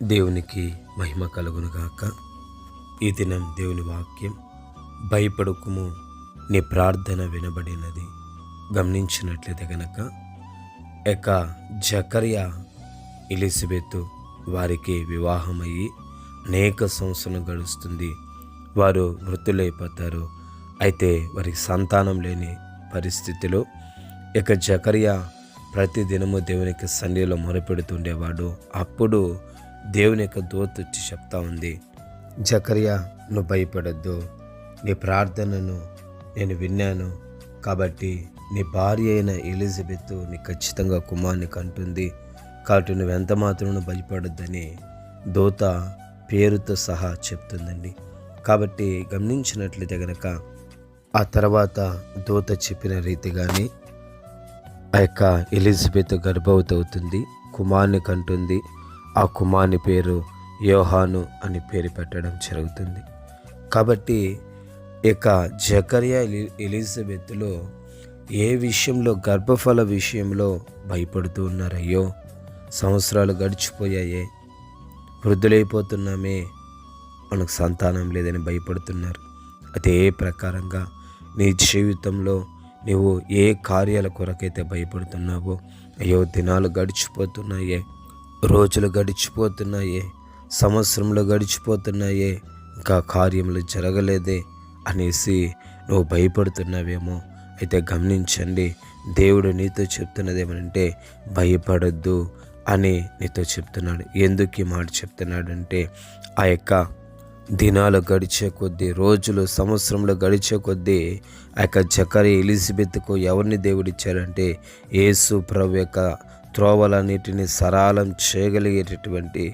దేవునికి మహిమ కలుగునుగాక. ఈ దినం దేవుని వాక్యం, భయపడకుము నీ ప్రార్థన వినబడినది. గమనించినట్లయితే గనక జకర్యా ఎలిజబెత్ వారికి వివాహమయ్యి అనేక సంవత్సరం గడుస్తుంది. వారు మృతులైపోతారు. అయితే వారికి సంతానం లేని పరిస్థితిలో జకర్యా ప్రతి దినము దేవునికి సన్నిధిలో మొరపెడుతుండేవాడు. అప్పుడు దేవుని యొక్క దూత వచ్చి చెప్తా ఉంది, జకర్యా నువ్వు భయపడద్దు, నీ ప్రార్థనను నేను విన్నాను, కాబట్టి నీ భార్య అయిన ఎలిజబెత్ నీ ఖచ్చితంగా కుమారుని కంటుంది, కాబట్టి నువ్వు ఎంత మాత్రం భయపడొద్దని దూత పేరుతో సహా చెప్తుందండి. కాబట్టి గమనించినట్లయితే గనక ఆ తర్వాత దూత చెప్పిన రీతిగానే ఎలిజబెత్ గర్భవతి అవుతుంది, కుమారుని కంటుంది. ఆ కుమారుని పేరు యోహాను అని పేరు పెట్టడం జరుగుతుంది. కాబట్టి జకర్యా ఎలిజబెత్లో ఏ విషయంలో, గర్భఫల విషయంలో భయపడుతూ ఉన్నారు. అయ్యో సంవత్సరాలు గడిచిపోయాయే, వృద్ధులైపోతున్నామే, మనకు సంతానం లేదని భయపడుతున్నారు. అదే ప్రకారంగా నీ జీవితంలో నువ్వు ఏ కార్యాల కొరకైతే భయపడుతున్నావో, అయ్యో దినాలు గడిచిపోతున్నాయే, రోజులు గడిచిపోతున్నాయే, సంవత్సరంలో గడిచిపోతున్నాయే, ఇంకా కార్యములు జరగలేదే అనేసి నువ్వు భయపడుతున్నావేమో. అయితే గమనించండి, దేవుడు నీతో చెప్తున్నది ఏమంటే భయపడొద్దు అని నీతో చెప్తున్నాడు. ఎందుకు ఈ మాట చెప్తున్నాడంటే దినాలు గడిచే కొద్దీ, రోజులు సంవత్సరంలో గడిచే కొద్దీ జకర్యా ఎలిజబెత్కు ఎవరిని దేవుడిచ్చారంటే యేసు ప్రభు యొక్క త్రోవలన్నిటిని సరళం చేయగలిగేటటువంటి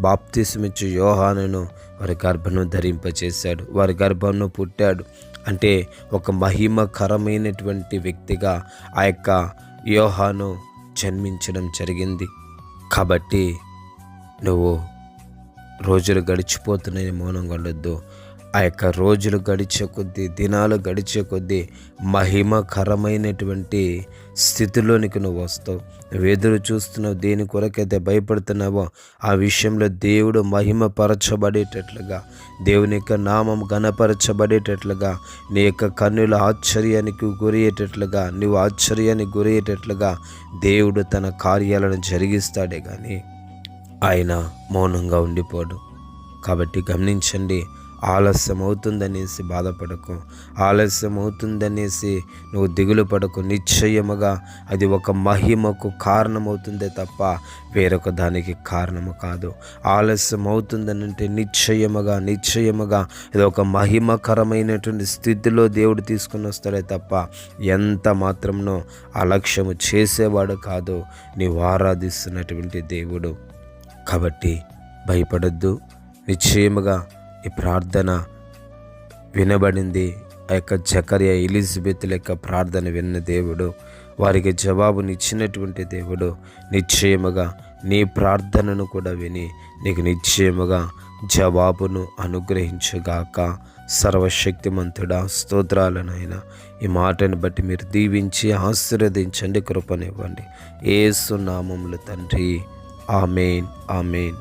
బాప్తిస్మిచ్చు యోహానును వారి గర్భను ధరింపచేశాడు, వారి గర్భంను పుట్టాడు. అంటే ఒక మహిమకరమైనటువంటి వ్యక్తిగా యోహాను జన్మించడం జరిగింది. కాబట్టి నువ్వు రోజులు గడిచిపోతున్నాయని మౌనంగా ఉండొద్దు. రోజులు గడిచే కొద్దీ, దినాలు గడిచే కొద్దీ మహిమకరమైనటువంటి స్థితిలోనికి నువ్వు వస్తావు. నువ్వు ఎదురు చూస్తున్నావు, దేని కొరకైతే భయపడుతున్నావో ఆ విషయంలో దేవుడు మహిమపరచబడేటట్లుగా, దేవుని యొక్క నామం ఘనపరచబడేటట్లుగా, నీ యొక్క కన్నుల ఆశ్చర్యానికి గురయ్యేటట్లుగా, నువ్వు ఆశ్చర్యానికి గురయ్యేటట్లుగా దేవుడు తన కార్యాలను జరిగిస్తాడే కానీ ఆయన మౌనంగా ఉండిపోడు. కాబట్టి గమనించండి, ఆలస్యం అవుతుందనేసి బాధపడకు, ఆలస్యం అవుతుందనేసి నువ్వు దిగులు పడకు. నిశ్చయముగా అది ఒక మహిమకు కారణమవుతుందే తప్ప వేరొక దానికి కారణము కాదు. ఆలస్యం అవుతుందనంటే నిశ్చయముగా ఇది ఒక మహిమకరమైనటువంటి స్థితిలో దేవుడు తీసుకుని వస్తాడే తప్ప ఎంత మాత్రంనో అలక్ష్యము చేసేవాడు కాదు నీవు ఆరాధిస్తున్నటువంటి దేవుడు. కాబట్టి భయపడద్దు. నిశ్చయముగా ఈ ప్రార్థన వినబడింది. జకర్యా ఎలిజబెత్ యొక్క ప్రార్థన విన్న దేవుడు, వారికి జవాబునిచ్చినటువంటి దేవుడు నిశ్చయముగా నీ ప్రార్థనను కూడా విని నీకు నిశ్చయముగా జవాబును అనుగ్రహించుగాక. సర్వశక్తిమంతుడా, స్తోత్రాలనైనా ఈ మాటను బట్టి మీరు దీవించి ఆశీర్వదించండి, కృపనివ్వండి. యేసు నామములో తండ్రి, ఆమేన్, ఆమేన్.